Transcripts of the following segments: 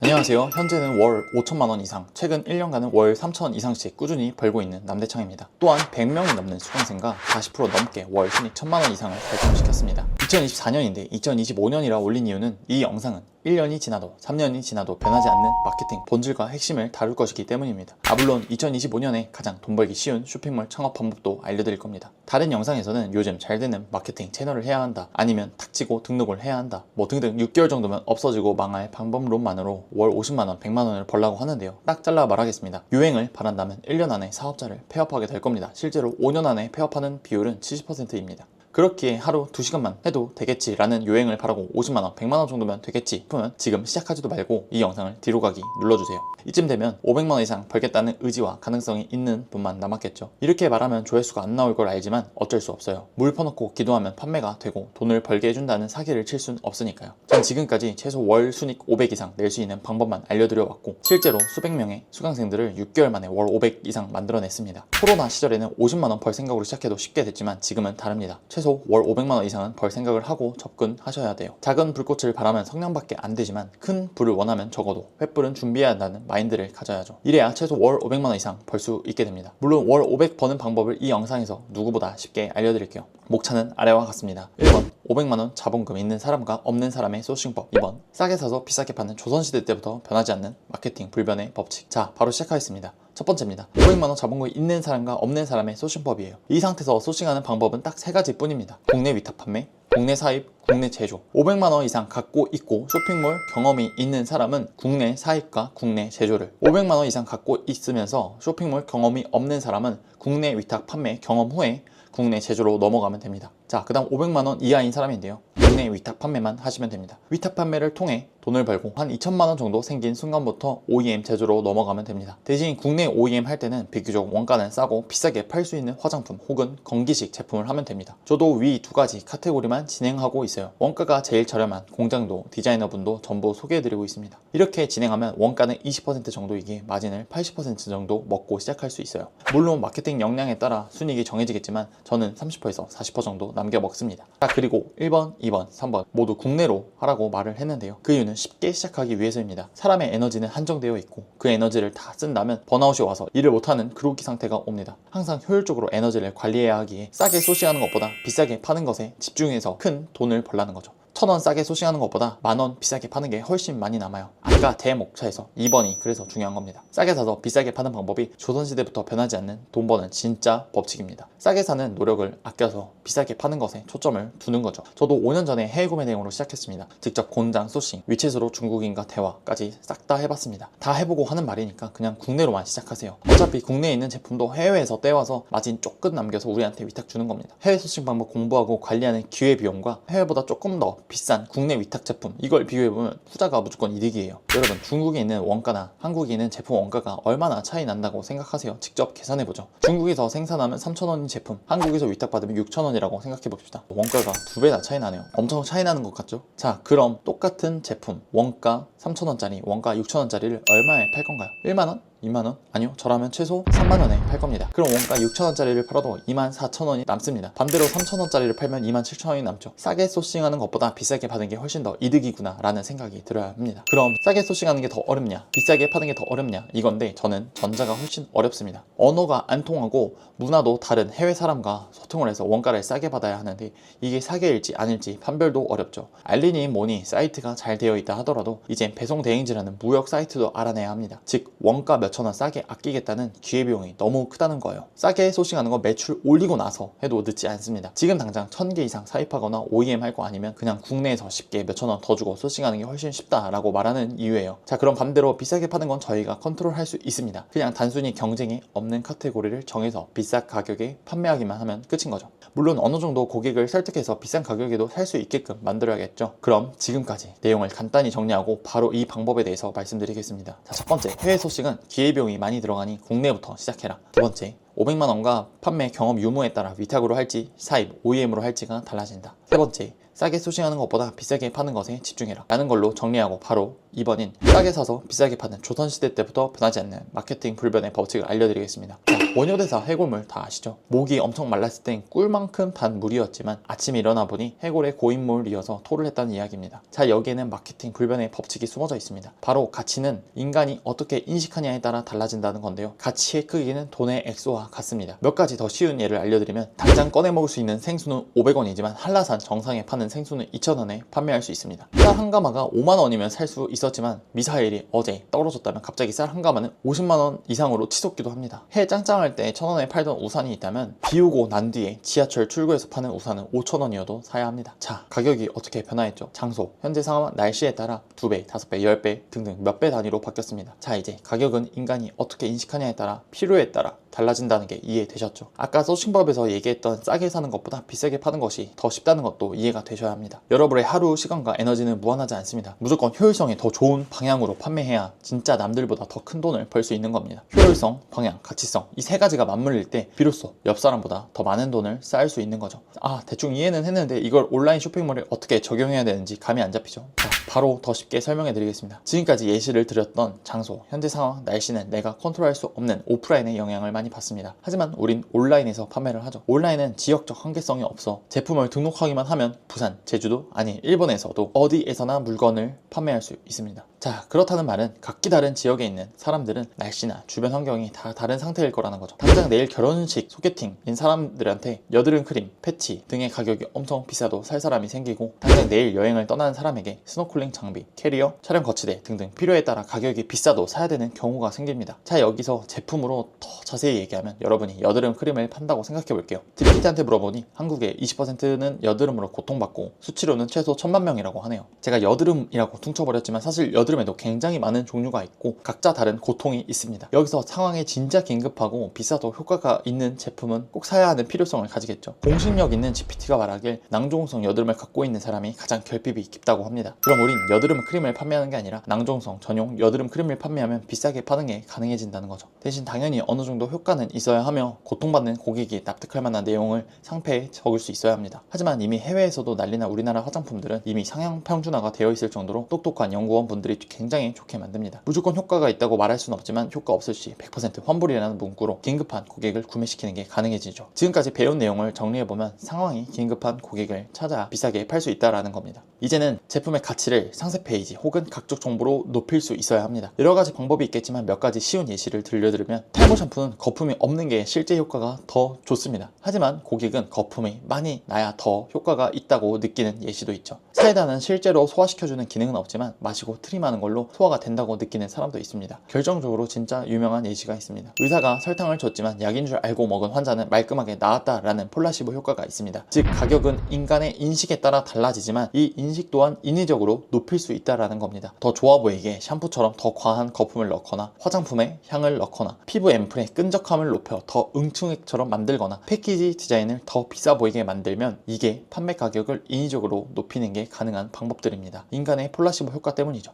안녕하세요. 현재는 월 5천만원 이상, 최근 1년간은 월 3천원 이상씩 꾸준히 벌고 있는 남대창입니다. 또한 100명이 넘는 수강생과 40% 넘게 월 순익 1000만원 이상을 달성시켰습니다. 2024년인데 2025년이라 올린 이유는 이 영상은 1년이 지나도 3년이 지나도 변하지 않는 마케팅 본질과 핵심을 다룰 것이기 때문입니다. 물론 2025년에 가장 돈 벌기 쉬운 쇼핑몰 창업 방법도 알려드릴 겁니다. 다른 영상에서는 요즘 잘 되는 마케팅 채널을 해야 한다, 아니면 닥치고 등록을 해야 한다, 등등 6개월 정도면 없어지고 망할 방법론만으로 월 50만원, 100만원을 벌라고 하는데요. 딱 잘라 말하겠습니다. 유행을 바란다면 1년 안에 사업자를 폐업하게 될 겁니다. 실제로 5년 안에 폐업하는 비율은 70%입니다. 그렇기에 하루 2시간만 해도 되겠지 라는 요행을 바라고 50만원, 100만원 정도면 되겠지 싶으면 지금 시작하지도 말고 이 영상을 뒤로 가기 눌러주세요. 이쯤 되면 500만원 이상 벌겠다는 의지와 가능성이 있는 분만 남았겠죠. 이렇게 말하면 조회수가 안 나올 걸 알지만 어쩔 수 없어요. 물 퍼놓고 기도하면 판매가 되고 돈을 벌게 해준다는 사기를 칠 순 없으니까요. 전 지금까지 최소 월 순익 500 이상 낼 수 있는 방법만 알려드려 왔고, 실제로 수백 명의 수강생들을 6개월 만에 월 500 이상 만들어냈습니다. 코로나 시절에는 50만원 벌 생각으로 시작해도 쉽게 됐지만 지금은 다릅니다. 최소 월 500만원 이상은 벌 생각을 하고 접근하셔야 돼요. 작은 불꽃을 바라면 성냥밖에 안 되지만 큰 불을 원하면 적어도 횃불은 준비해야 한다는 마인드를 가져야죠. 이래야 최소 월 500만원 이상 벌 수 있게 됩니다. 물론 월 500 버는 방법을 이 영상에서 누구보다 쉽게 알려드릴게요. 목차는 아래와 같습니다. 1번 500만원 자본금 있는 사람과 없는 사람의 소싱법. 2번 싸게 사서 비싸게 파는 조선시대 때부터 변하지 않는 마케팅 불변의 법칙. 자, 바로 시작하겠습니다. 첫 번째입니다. 500만원 자본금이 있는 사람과 없는 사람의 소싱법이에요. 이 상태에서 소싱하는 방법은 딱 3가지 뿐입니다. 국내 위탁 판매, 국내 사입, 국내 제조. 500만원 이상 갖고 있고 쇼핑몰 경험이 있는 사람은 국내 사입과 국내 제조를, 500만원 이상 갖고 있으면서 쇼핑몰 경험이 없는 사람은 국내 위탁 판매 경험 후에 국내 제조로 넘어가면 됩니다. 자, 그 다음 500만원 이하인 사람인데요. 국내 위탁 판매만 하시면 됩니다. 위탁 판매를 통해 돈을 벌고 한 2천만원 정도 생긴 순간부터 OEM 제조로 넘어가면 됩니다. 대신 국내 OEM 할 때는 비교적 원가는 싸고 비싸게 팔 수 있는 화장품 혹은 건기식 제품을 하면 됩니다. 저도 위 2가지 카테고리만 진행하고 있어요. 원가가 제일 저렴한 공장도 디자이너분도 전부 소개해드리고 있습니다. 이렇게 진행하면 원가는 20% 정도이기에 마진을 80% 정도 먹고 시작할 수 있어요. 물론 마케팅 역량에 따라 순이익이 정해지겠지만 저는 30%에서 40% 정도 남겨 먹습니다. 자, 그리고 1번, 2번, 3번 모두 국내로 하라고 말을 했는데요. 그 이유는 쉽게 시작하기 위해서입니다. 사람의 에너지는 한정되어 있고 그 에너지를 다 쓴다면 번아웃이 와서 일을 못하는 그로기 상태가 옵니다. 항상 효율적으로 에너지를 관리해야 하기에 싸게 소싱하는 것보다 비싸게 파는 것에 집중해서 큰 돈을 벌라는 거죠. 1000원 싸게 소싱하는 것보다 만원 비싸게 파는 게 훨씬 많이 남아요. 아까 대목차에서 2번이 그래서 중요한 겁니다. 싸게 사서 비싸게 파는 방법이 조선시대부터 변하지 않는 돈 버는 진짜 법칙입니다. 싸게 사는 노력을 아껴서 비싸게 파는 것에 초점을 두는 거죠. 저도 5년 전에 해외 구매 대행으로 시작했습니다. 직접 공장 소싱, 위챗으로 중국인과 대화까지 싹 다 해봤습니다. 다 해보고 하는 말이니까 그냥 국내로만 시작하세요. 어차피 국내에 있는 제품도 해외에서 떼와서 마진 조금 남겨서 우리한테 위탁 주는 겁니다. 해외 소싱 방법 공부하고 관리하는 기회비용과 해외보다 조금 더 비싼 국내 위탁 제품, 이걸 비교해보면 후자가 무조건 이득이에요. 여러분, 중국에 있는 원가나 한국에 있는 제품 원가가 얼마나 차이 난다고 생각하세요? 직접 계산해보죠. 중국에서 생산하면 3,000원인 제품, 한국에서 위탁받으면 6,000원이라고 생각해봅시다. 원가가 2배나 차이 나네요. 엄청 차이 나는 것 같죠? 자, 그럼 똑같은 제품 원가 3,000원짜리, 원가 6,000원짜리를 얼마에 팔 건가요? 1만원? 2만원? 아니요, 저라면 최소 3만원에 팔 겁니다. 그럼 원가 6,000원짜리를 팔아도 24,000원이 남습니다. 반대로 3,000원짜리를 팔면 27,000원이 남죠. 싸게 소싱하는 것보다 비싸게 파는 게 훨씬 더 이득이구나 라는 생각이 들어야 합니다. 그럼 싸게 소싱하는 게 더 어렵냐, 비싸게 파는 게 더 어렵냐, 이건데 저는 전자가 훨씬 어렵습니다. 언어가 안 통하고 문화도 다른 해외 사람과 소통을 해서 원가를 싸게 받아야 하는데 이게 사기일지 아닐지 판별도 어렵죠. 알리니 뭐니 사이트가 잘 되어 있다 하더라도 이젠 배송 대행지라는 무역 사이트도 알아내야 합니다. 즉 원가 몇천원 싸게 아끼겠다는 기회비용이 너무 크다는 거예요. 싸게 소싱하는 건 매출 올리고 나서 해도 늦지 않습니다. 지금 당장 1000개 이상 사입하거나 OEM 할 거 아니면 그냥 국내에서 쉽게 몇천원 더 주고 소싱하는 게 훨씬 쉽다라고 말하는 이유예요. 자, 그럼 반대로 비싸게 파는 건 저희가 컨트롤할 수 있습니다. 그냥 단순히 경쟁이 없는 카테고리를 정해서 비싼 가격에 판매하기만 하면 끝인 거죠. 물론 어느 정도 고객을 설득해서 비싼 가격에도 살 수 있게끔 만들어야겠죠. 그럼 지금까지 내용을 간단히 정리하고 바로 이 방법에 대해서 말씀드리겠습니다. 자, 첫 번째, 해외 소싱은 기회비용이 많이 들어가니 국내부터 시작해라. 두 번째, 500만원과 판매 경험 유무에 따라 위탁으로 할지 사입, OEM으로 할지가 달라진다. 세 번째, 싸게 소싱하는 것보다 비싸게 파는 것에 집중해라 라는 걸로 정리하고 바로 2번인 싸게 사서 비싸게 파는 조선시대 때부터 변하지 않는 마케팅 불변의 법칙을 알려드리겠습니다. 자, 원효대사 해골물 다 아시죠? 목이 엄청 말랐을 땐 꿀만큼 단 물이었지만 아침에 일어나 보니 해골의 고인물이어서 토를 했다는 이야기입니다. 자, 여기에는 마케팅 불변의 법칙이 숨어져 있습니다. 바로 가치는 인간이 어떻게 인식하냐에 따라 달라진다는 건데요. 가치의 크기는 돈의 액수와 같습니다. 몇 가지 더 쉬운 예를 알려드리면 당장 꺼내 먹을 수 있는 생수는 500원이지만 한라산 정상에 파는 생수는 2,000원에 판매할 수 있습니다. 쌀 한 가마가 5만원이면 살 수 있었지만 미사일이 어제 떨어졌다면 갑자기 쌀 한 가마는 50만원 이상으로 치솟기도 합니다. 해 짱짱할 때 1,000원에 팔던 우산이 있다면 비 오고 난 뒤에 지하철 출구에서 파는 우산은 5,000원이어도 사야 합니다. 자, 가격이 어떻게 변화했죠? 장소, 현재 상황, 날씨에 따라 2배, 5배, 10배 등등 몇 배 단위로 바뀌었습니다. 자, 이제 가격은 인간이 어떻게 인식하냐에 따라 필요에 따라 달라진다는 게 이해되셨죠? 아까 서칭법에서 얘기했던 싸게 사는 것보다 비싸게 파는 것이 더 쉽다는 것도 이해가 되셔야 합니다. 여러분의 하루 시간과 에너지는 무한하지 않습니다. 무조건 효율성이 더 좋은 방향으로 판매해야 진짜 남들보다 더 큰 돈을 벌 수 있는 겁니다. 효율성, 방향, 가치성 이 세 가지가 맞물릴 때 비로소 옆 사람보다 더 많은 돈을 쌓을 수 있는 거죠. 아, 대충 이해는 했는데 이걸 온라인 쇼핑몰에 어떻게 적용해야 되는지 감이 안 잡히죠? 자, 바로 더 쉽게 설명해 드리겠습니다. 지금까지 예시를 드렸던 장소, 현재 상황, 날씨는 내가 컨트롤할 수 없는 오프라인의 영향을 많이 받습니다. 하지만 우린 온라인에서 판매를 하죠. 온라인은 지역적 한계성이 없어 제품을 등록하기만 하면 부산, 제주도, 아니 일본에서도 어디에서나 물건을 판매할 수 있습니다. 자, 그렇다는 말은 각기 다른 지역에 있는 사람들은 날씨나 주변 환경이 다 다른 상태일 거라는 거죠. 당장 내일 결혼식, 소개팅인 사람들한테 여드름 크림, 패치 등의 가격이 엄청 비싸도 살 사람이 생기고 당장 내일 여행을 떠나는 사람에게 스노클링 장비, 캐리어, 촬영 거치대 등등 필요에 따라 가격이 비싸도 사야 되는 경우가 생깁니다. 자, 여기서 제품으로 더 자세히 얘기하면 여러분이 여드름 크림을 판다고 생각해 볼게요. 디피트한테 물어보니 한국의 20%는 여드름으로 고통받고 수치로는 최소 1,000만 명이라고 하네요. 제가 여드름이라고 퉁쳐버렸지만 사실 여드름에도 굉장히 많은 종류가 있고 각자 다른 고통이 있습니다. 여기서 상황이 진짜 긴급하고 비싸도 효과가 있는 제품은 꼭 사야 하는 필요성을 가지겠죠. 공신력 있는 GPT가 말하길 낭종성 여드름을 갖고 있는 사람이 가장 결핍이 깊다고 합니다. 그럼 우린 여드름 크림을 판매하는 게 아니라 낭종성 전용 여드름 크림을 판매하면 비싸게 파는 게 가능해진다는 거죠. 대신 당연히 어느 정도 효과는 있어야 하며 고통받는 고객이 납득할 만한 내용을 상표에 적을 수 있어야 합니다. 하지만 이미 해외에서도 난리나 우리나라 화장품들은 이미 상향 평준화가 되어 있을 정도로 똑똑한 연구원분들이 굉장히 좋게 만듭니다. 무조건 효과가 있다고 말할 수는 없지만 효과 없을 시 100% 환불이라는 문구로 긴급한 고객을 구매시키는 게 가능해지죠. 지금까지 배운 내용을 정리해보면 상황이 긴급한 고객을 찾아 비싸게 팔 수 있다는 겁니다. 이제는 제품의 가치를 상세 페이지 혹은 각종 정보로 높일 수 있어야 합니다. 여러 가지 방법이 있겠지만 몇 가지 쉬운 예시를 들려드리면 탈모 샴푸는 거품이 없는 게 실제 효과가 더 좋습니다. 하지만 고객은 거품이 많이 나야 더 효과가 있다고 느끼는 예시도 있죠. 사이다는 실제로 소화시켜주는 기능은 없지만 마시고 트림하는 걸로 소화가 된다고 느끼는 사람도 있습니다. 결정적으로 진짜 유명한 예시가 있습니다. 의사가 설탕을 줬지만 약인 줄 알고 먹은 환자는 말끔하게 나았다라는 폴라시보 효과가 있습니다. 즉 가격은 인간의 인식에 따라 달라지지만 이 인식 또한 인위적으로 높일 수 있다는 겁니다. 더 좋아 보이게 샴푸처럼 더 과한 거품을 넣거나 화장품에 향을 넣거나 피부 앰플의 끈적함을 높여 더 응축액처럼 만들거나 패키지 디자인을 더 비싸 보이게 만들면 이게 판매 가격을 인위적으로 높이는 게 가능한 방법들입니다. 인간의 폴라시보 효과 때문이죠.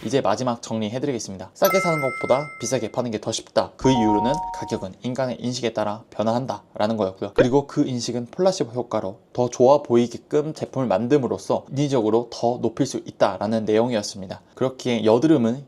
이제 마지막 정리해드리겠습니다. 싸게 사는 것보다 비싸게 파는 게 더 쉽다. 그 이유로는 가격은 인간의 인식에 따라 변화한다 라는 거였고요. 그리고 그 인식은 폴라시보 효과로 더 좋아 보이게끔 제품을 만듦으로써 인위적으로 더 높일 수 있다라는 내용이었습니다. 그렇기에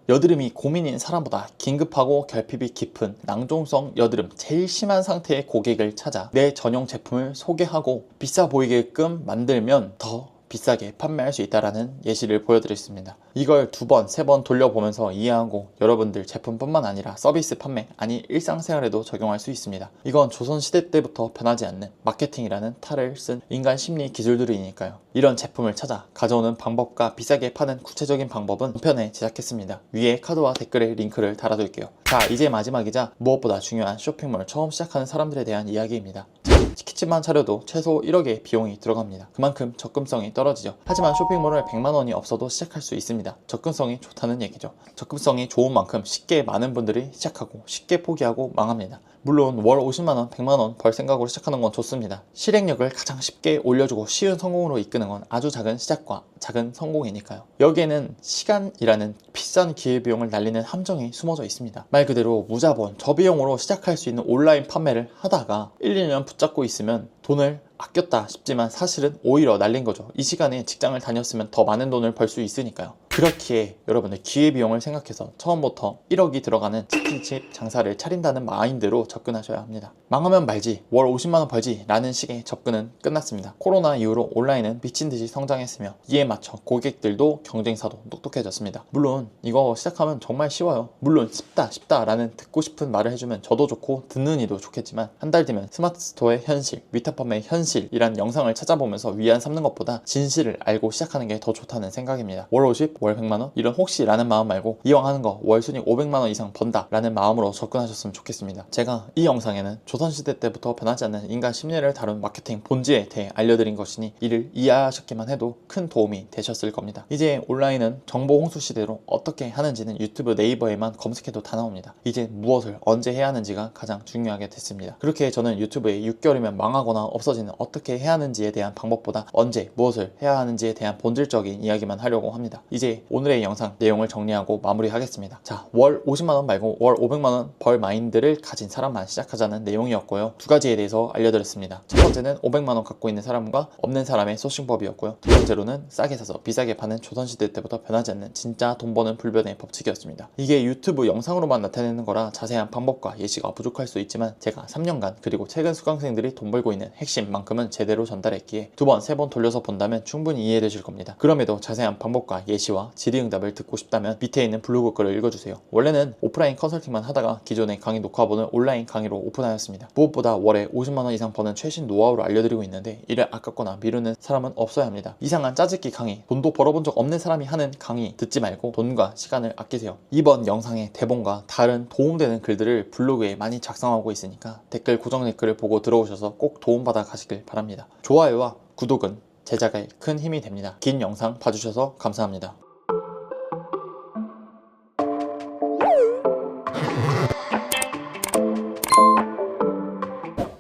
여드름이 고민인 사람보다 긴급하고 결핍이 깊은 낭종성 여드름 제일 심한 상태의 고객을 찾아 내 전용 제품을 소개하고 비싸 보이게끔 만들면 더 비싸게 판매할 수 있다는 예시를 보여드렸습니다. 이걸 2번, 3번 돌려보면서 이해하고 여러분들 제품뿐만 아니라 서비스 판매, 아니 일상생활에도 적용할 수 있습니다. 이건 조선시대 때부터 변하지 않는 마케팅이라는 탈을 쓴 인간 심리 기술들이니까요. 이런 제품을 찾아 가져오는 방법과 비싸게 파는 구체적인 방법은 본편에 제작했습니다. 위에 카드와 댓글에 링크를 달아둘게요. 자, 이제 마지막이자 무엇보다 중요한 쇼핑몰 처음 시작하는 사람들에 대한 이야기입니다. 치킨집만 차려도 최소 1억의 비용이 들어갑니다. 그만큼 접근성이 떨어지죠. 하지만 쇼핑몰을 100만 원이 없어도 시작할 수 있습니다. 접근성이 좋다는 얘기죠. 접근성이 좋은 만큼 쉽게 많은 분들이 시작하고 쉽게 포기하고 망합니다. 물론 월 50만 원, 100만 원 벌 생각으로 시작하는 건 좋습니다. 실행력을 가장 쉽게 올려주고 쉬운 성공으로 이끄는 시작이라는 건 아주 작은 시작과 작은 성공이니까요. 여기에는 시간이라는 비싼 기회비용을 날리는 함정이 숨어져 있습니다. 말 그대로 무자본, 저비용으로 시작할 수 있는 온라인 판매를 하다가 1, 2년 붙잡고 있으면 돈을 아꼈다 싶지만 사실은 오히려 날린 거죠. 이 시간에 직장을 다녔으면 더 많은 돈을 벌 수 있으니까요. 그렇기에 여러분들 기회비용을 생각해서 처음부터 1억이 들어가는 치킨집 장사를 차린다는 마인드로 접근하셔야 합니다. 망하면 말지, 월 50만원 벌지 라는 식의 접근은 끝났습니다. 코로나 이후로 온라인은 미친듯이 성장했으며 이에 맞춰 고객들도 경쟁사도 똑똑해졌습니다. 물론 이거 시작하면 정말 쉬워요. 물론 쉽다 라는 듣고 싶은 말을 해주면 저도 좋고 듣는 이도 좋겠지만 한 달 뒤면 스마트 스토어의 현실, 위탁 판매의 현실이란 영상을 찾아보면서 위안 삼는 것보다 진실을 알고 시작하는 게 더 좋다는 생각입니다. 월 50, 월 100만원? 이런 혹시 라는 마음 말고 이왕 하는 거 월 순익 500만원 이상 번다 라는 마음으로 접근하셨으면 좋겠습니다. 제가 이 영상에는 조선시대 때부터 변하지 않는 인간 심리를 다룬 마케팅 본질에 대해 알려드린 것이니 이를 이해하셨기만 해도 큰 도움이 되셨을 겁니다. 이제 온라인은 정보 홍수 시대로 어떻게 하는지는 유튜브 네이버에만 검색해도 다 나옵니다. 이제 무엇을 언제 해야 하는지가 가장 중요하게 됐습니다. 그렇게 저는 유튜브에 6개월이면 망하거나 없어지는 어떻게 해야 하는지에 대한 방법보다 언제 무엇을 해야 하는지에 대한 본질적인 이야기만 하려고 합니다. 이제 오늘의 영상 내용을 정리하고 마무리하겠습니다. 자, 월 50만원 말고 월 500만원 벌 마인드를 가진 사람만 시작하자는 내용이었고요. 두 가지에 대해서 알려드렸습니다. 첫 번째는 500만원 갖고 있는 사람과 없는 사람의 소싱법이었고요. 두 번째로는 싸게 사서 비싸게 파는 조선시대 때부터 변하지 않는 진짜 돈 버는 불변의 법칙이었습니다. 이게 유튜브 영상으로만 나타내는 거라 자세한 방법과 예시가 부족할 수 있지만 제가 3년간 그리고 최근 수강생들이 돈 벌고 있는 핵심만큼은 제대로 전달했기에 두 번, 세 번 돌려서 본다면 충분히 이해되실 겁니다. 그럼에도 자세한 방법과 예시와 질의응답을 듣고 싶다면 밑에 있는 블로그 글을 읽어주세요. 원래는 오프라인 컨설팅만 하다가 기존의 강의 녹화본을 온라인 강의로 오픈하였습니다. 무엇보다 월에 50만원 이상 버는 최신 노하우를 알려드리고 있는데 이를 아깝거나 미루는 사람은 없어야 합니다. 이상한 짜집기 강의, 돈도 벌어본 적 없는 사람이 하는 강의 듣지 말고 돈과 시간을 아끼세요. 이번 영상의 대본과 다른 도움되는 글들을 블로그에 많이 작성하고 있으니까 댓글 고정 댓글을 보고 들어오셔서 꼭 도움받아 가시길 바랍니다. 좋아요와 구독은 제작에 큰 힘이 됩니다. 긴 영상 봐주셔서 감사합니다.